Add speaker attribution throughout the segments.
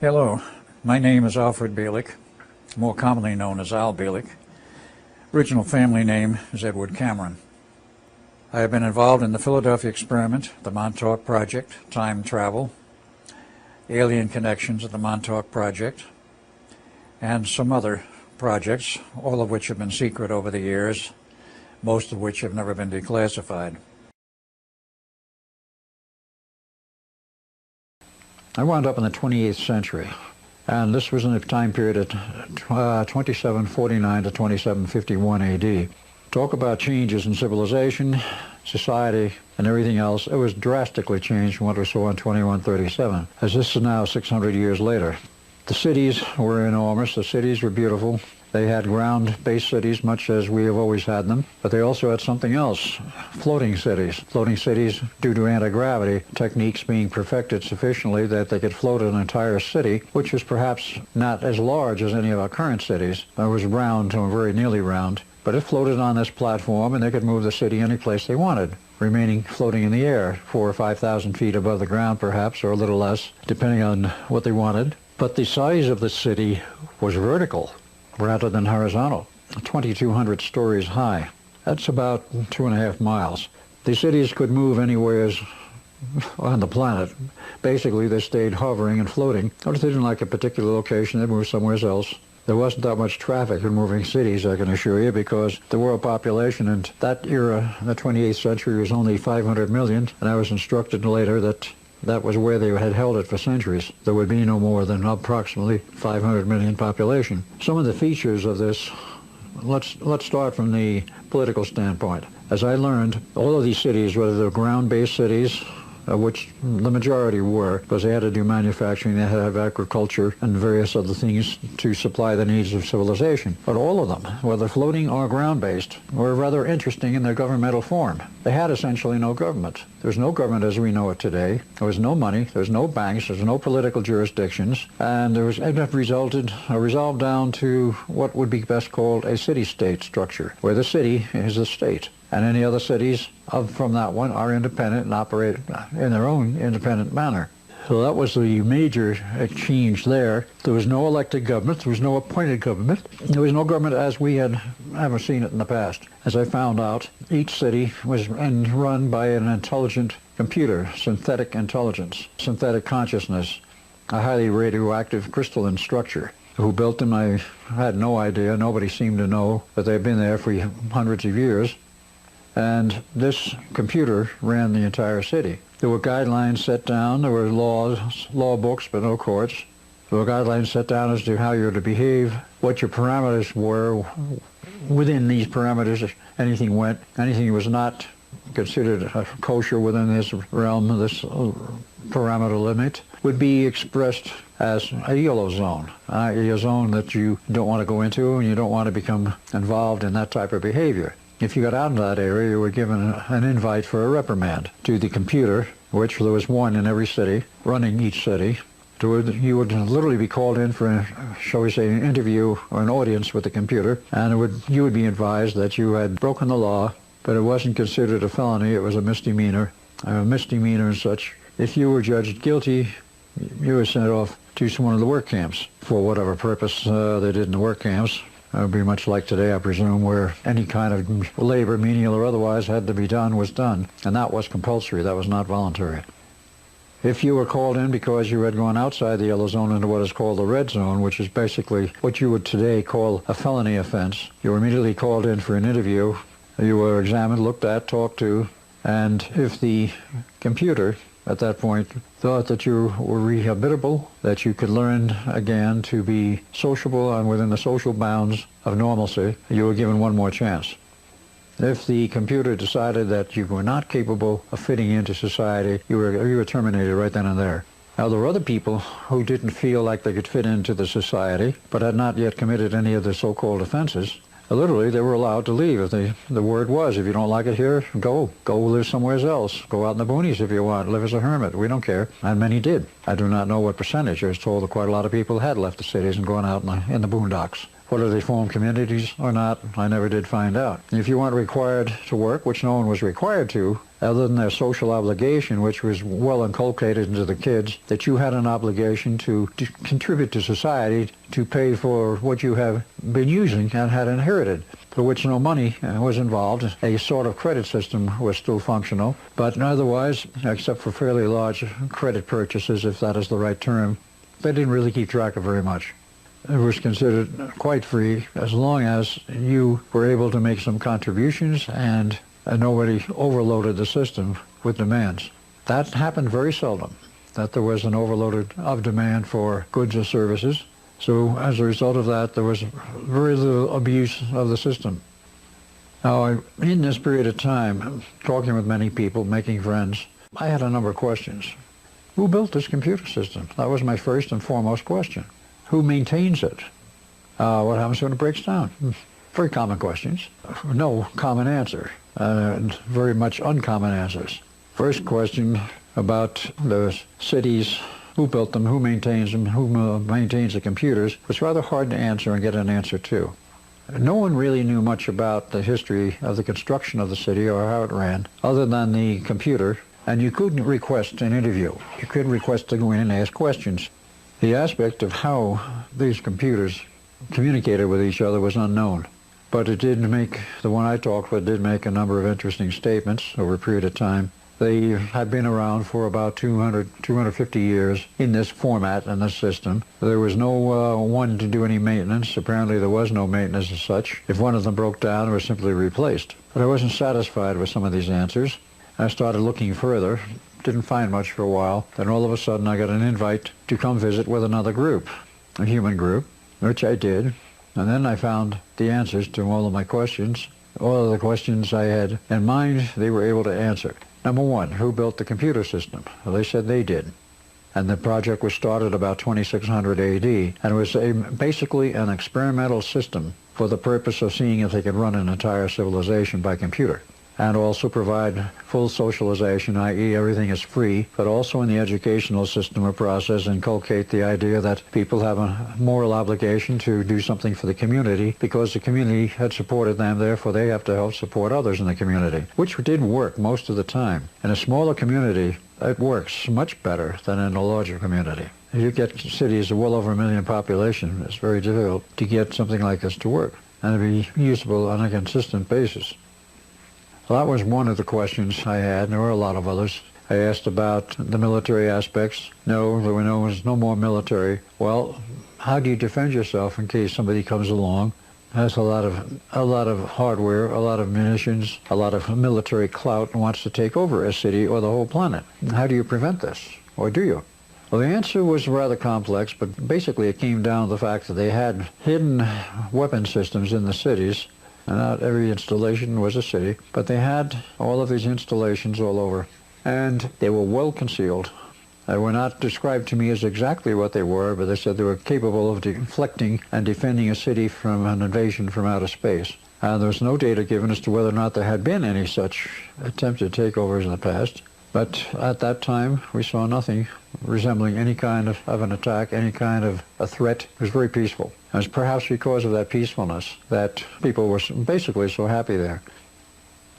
Speaker 1: Hello, my name is Alfred Bielik, more commonly known as Al Bielik. Original family name is Edward Cameron. I have been involved in the Philadelphia experiment, the Montauk Project, time travel, alien connections of the Montauk Project, and some other projects, all of which have been secret over the years, most of which have never been declassified. I wound up in the 28th century, and this was in a time period of 2749 to 2751 AD. Talk about changes in civilization, society, and everything else. It was drastically changed from what we saw in 2137, as this is now 600 years later. The cities were enormous. The cities were beautiful. They had ground-based cities, much as we have always had them, but they also had something else, floating cities. Floating cities, due to anti-gravity techniques being perfected sufficiently that they could float an entire city, which was perhaps not as large as any of our current cities. It was round, or very nearly round, but it floated on this platform, and they could move the city any place they wanted, remaining floating in the air, 4,000 or 5,000 feet above the ground perhaps, or a little less, depending on what they wanted. But the size of the city was vertical rather than horizontal, 2,200 stories high. That's about 2.5 miles. The cities could move anywhere on the planet. Basically, they stayed hovering and floating. Or if they didn't like a particular location, they moved somewhere else. There wasn't that much traffic in moving cities, I can assure you, because the world population in that era, the 28th century, was only 500 million, and I was instructed later that that was where they had held it for centuries. There would be no more than approximately 500 million population. Some of the features of this, let's start from the political standpoint. As I learned, all of these cities, whether they're ground-based cities, which the majority were, because they had to do manufacturing, they had to have agriculture and various other things to supply the needs of civilization. But all of them, whether floating or ground-based, were rather interesting in their governmental form. They had essentially no government. There was no government as we know it today. There was no money, there was no banks, there was no political jurisdictions, and it resolved down to what would be best called a city-state structure, where the city is the state. And any other cities from that one are independent and operate in their own independent manner. So that was the major change there. There was no elected government. There was no appointed government. There was no government as we had ever seen it in the past. As I found out, each city was run by an intelligent computer, synthetic intelligence, synthetic consciousness, a highly radioactive crystalline structure. Who built them, I had no idea. Nobody seemed to know, but they've been there for hundreds of years. And this computer ran the entire city. There were guidelines set down, there were law books, but no courts. There were guidelines set down as to how you're to behave, what your parameters were. Within these parameters, anything went. Anything was not considered kosher within this realm, this parameter limit, would be expressed as a yellow zone, a zone that you don't want to go into and you don't want to become involved in that type of behavior. If you got out into that area, you were given an invite for a reprimand to the computer, which there was one in every city, running each city. You would literally be called in for, shall we say, an interview or an audience with the computer, and you would be advised that you had broken the law, but it wasn't considered a felony, it was a misdemeanor. And such. If you were judged guilty, you were sent off to one of the work camps for whatever purpose they did in the work camps. It would be much like today, I presume, where any kind of labor, menial or otherwise, had to be done was done. And that was compulsory. That was not voluntary. If you were called in because you had gone outside the yellow zone into what is called the red zone, which is basically what you would today call a felony offense, you were immediately called in for an interview. You were examined, looked at, talked to, and if the computer at that point thought that you were rehabilitable, that you could learn again to be sociable and within the social bounds of normalcy, you were given one more chance. If the computer decided that you were not capable of fitting into society, you were terminated right then and there. Now, there were other people who didn't feel like they could fit into the society, but had not yet committed any of the so-called offenses. Literally, they were allowed to leave. If the word was, if you don't like it here, go live somewhere else. Go out in the boonies if you want. Live as a hermit. We don't care. And many did. I do not know what percentage. I was told that quite a lot of people had left the cities and gone out in the boondocks. Whether they formed communities or not, I never did find out. If you weren't required to work, which no one was required to, other than their social obligation, which was well inculcated into the kids, that you had an obligation to contribute to society, to pay for what you have been using and had inherited, for which no money was involved. A sort of credit system was still functional, but otherwise, except for fairly large credit purchases, if that is the right term, they didn't really keep track of very much. It was considered quite free as long as you were able to make some contributions and nobody overloaded the system with demands. That happened very seldom, that there was an overload of demand for goods or services. So as a result of that, there was very little abuse of the system. Now, in this period of time, talking with many people, making friends, I had a number of questions. Who built this computer system? That was my first and foremost question. Who maintains it? What happens when it breaks down? Very common questions. No common answer, and very much uncommon answers. First question about the cities, who built them, who maintains them, who maintains the computers, was rather hard to answer and get an answer to. No one really knew much about the history of the construction of the city or how it ran, other than the computer, and you couldn't request an interview. You could request to go in and ask questions. The aspect of how these computers communicated with each other was unknown. But it did make, the one I talked with did make a number of interesting statements over a period of time. They had been around for about 250 years in this format and this system. There was no one to do any maintenance. Apparently there was no maintenance as such. If one of them broke down, it was simply replaced. But I wasn't satisfied with some of these answers. I started looking further. Didn't find much for a while. Then all of a sudden I got an invite to come visit with another group, a human group, which I did. And then I found the answers to all of my questions. All of the questions I had in mind, they were able to answer. Number one, who built the computer system? Well, they said they did. And the project was started about 2600 AD. And it was basically an experimental system for the purpose of seeing if they could run an entire civilization by computer. And also provide full socialization, i.e. everything is free, but also in the educational system or process inculcate the idea that people have a moral obligation to do something for the community because the community had supported them, therefore they have to help support others in the community, which did work most of the time. In a smaller community, it works much better than in a larger community. If you get cities of well over 1 million population, it's very difficult to get something like this to work and to be usable on a consistent basis. Well, that was one of the questions I had. There were a lot of others. I asked about the military aspects. No, there was no more military. Well, how do you defend yourself in case somebody comes along, has a lot of hardware, a lot of munitions, a lot of military clout, and wants to take over a city or the whole planet? How do you prevent this? Or do you? Well, the answer was rather complex, but basically it came down to the fact that they had hidden weapon systems in the cities. And not every installation was a city, but they had all of these installations all over. And they were well concealed. They were not described to me as exactly what they were, but they said they were capable of deflecting and defending a city from an invasion from outer space. And there was no data given as to whether or not there had been any such attempted takeovers in the past. But at that time, we saw nothing resembling any kind of an attack, any kind of a threat. It was very peaceful. It was perhaps because of that peacefulness that people were basically so happy there.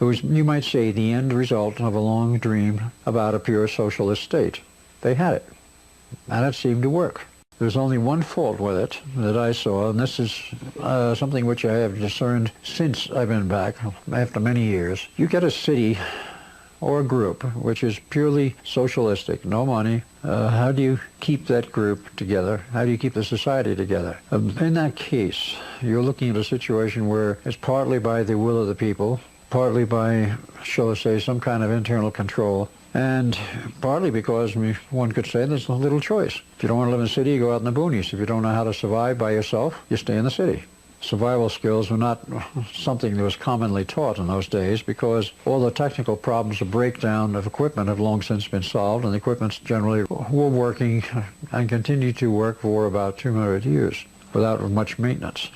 Speaker 1: It was, you might say, the end result of a long dream about a pure socialist state. They had it, and it seemed to work. There's only one fault with it that I saw, and this is something which I have discerned since I've been back, after many years. You get a city or a group which is purely socialistic, no money. How do you keep that group together? How do you keep the society together? In that case, you're looking at a situation where it's partly by the will of the people, partly by, shall I say, some kind of internal control, and partly because one could say there's a little choice. If you don't want to live in the city, you go out in the boonies. If you don't know how to survive by yourself, you stay in the city. Survival skills were not something that was commonly taught in those days because all the technical problems of breakdown of equipment have long since been solved, and the equipments generally were working and continue to work for about 200 years without much maintenance.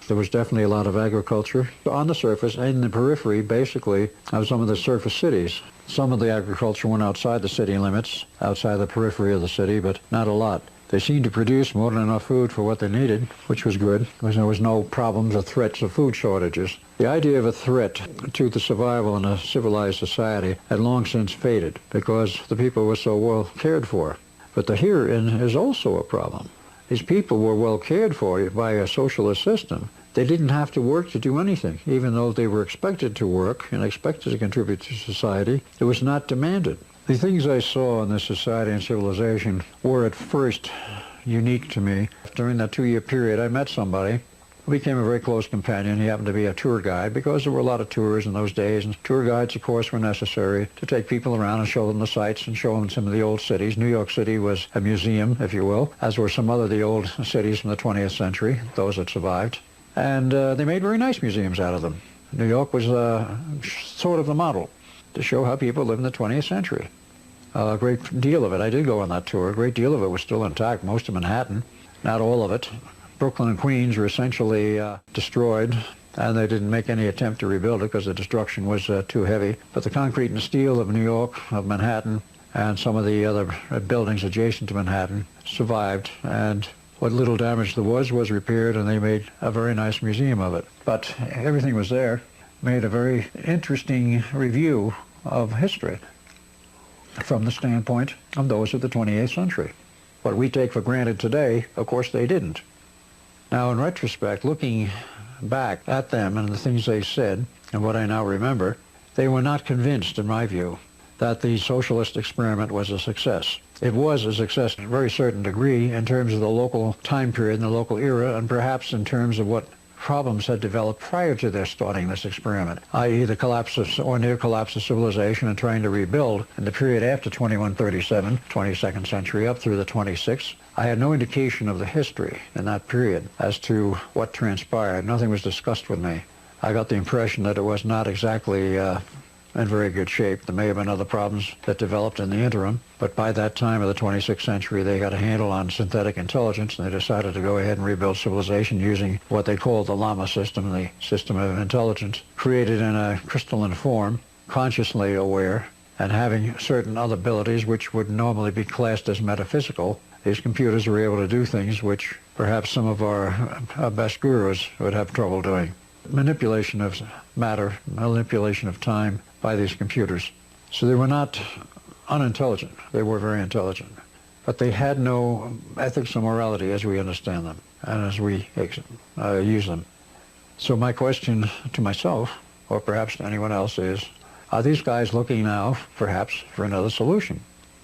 Speaker 1: There was definitely a lot of agriculture on the surface and in the periphery, basically, of some of the surface cities. Some of the agriculture went outside the city limits, outside the periphery of the city, but not a lot. They seemed to produce more than enough food for what they needed, which was good, because there was no problems or threats of food shortages. The idea of a threat to the survival in a civilized society had long since faded because the people were so well cared for. But the herein is also a problem. These people were well cared for by a socialist system. They didn't have to work to do anything, even though they were expected to work and expected to contribute to society. It was not demanded. The things I saw in this society and civilization were at first unique to me. During that 2-year period, I met somebody who became a very close companion. He happened to be a tour guide because there were a lot of tours in those days, and tour guides, of course, were necessary to take people around and show them the sights and show them some of the old cities. New York City was a museum, if you will, as were some other of the old cities from the 20th century, those that survived. And they made very nice museums out of them. New York was sort of the model to show how people lived in the 20th century. A great deal of it, I did go on that tour, a great deal of it was still intact, most of Manhattan, not all of it. Brooklyn and Queens were essentially destroyed, and they didn't make any attempt to rebuild it because the destruction was too heavy. But the concrete and steel of New York, of Manhattan, and some of the other buildings adjacent to Manhattan survived, and what little damage there was repaired, and they made a very nice museum of it. But everything was there, made a very interesting review of history from the standpoint of those of the 28th century. What we take for granted today, of course, they didn't. Now, in retrospect, looking back at them and the things they said, and what I now remember, they were not convinced, in my view, that the socialist experiment was a success. It was a success to a very certain degree in terms of the local time period and the local era, and perhaps in terms of what problems had developed prior to their starting this experiment, i.e. the collapse of, or near collapse of civilization and trying to rebuild in the period after 2137, 22nd century, up through the 26th. I had no indication of the history in that period as to what transpired. Nothing was discussed with me. I got the impression that it was not exactly in very good shape. There may have been other problems that developed in the interim, but by that time of the 26th century, they got a handle on synthetic intelligence, and they decided to go ahead and rebuild civilization using what they called the Llama system, the system of intelligence, created in a crystalline form, consciously aware, and having certain other abilities which would normally be classed as metaphysical. These computers were able to do things which perhaps some of our best gurus would have trouble doing. Manipulation of matter, manipulation of time by these computers. So they were not unintelligent. They were very intelligent. But they had no ethics or morality as we understand them and as we use them. So my question to myself, or perhaps to anyone else, is, are these guys looking now, perhaps, for another solution?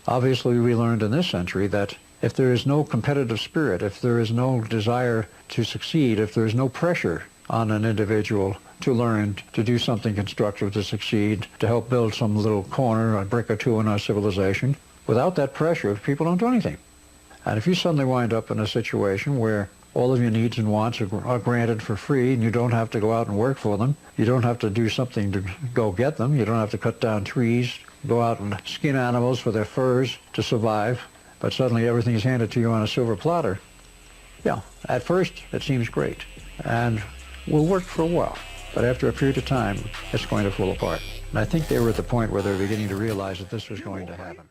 Speaker 1: Obviously, we learned in this century that if there is no competitive spirit, if there is no desire to succeed, if there is no pressure on an individual to learn, to do something constructive, to succeed, to help build some little corner, a brick or two in our civilization, without that pressure, people don't do anything. And if you suddenly wind up in a situation where all of your needs and wants are granted for free, and you don't have to go out and work for them, you don't have to do something to go get them, you don't have to cut down trees, go out and skin animals for their furs to survive, but suddenly everything is handed to you on a silver platter. Yeah, at first it seems great, and will work for a while, but after a period of time, it's going to fall apart. And I think they were at the point where they were beginning to realize that this was going to happen.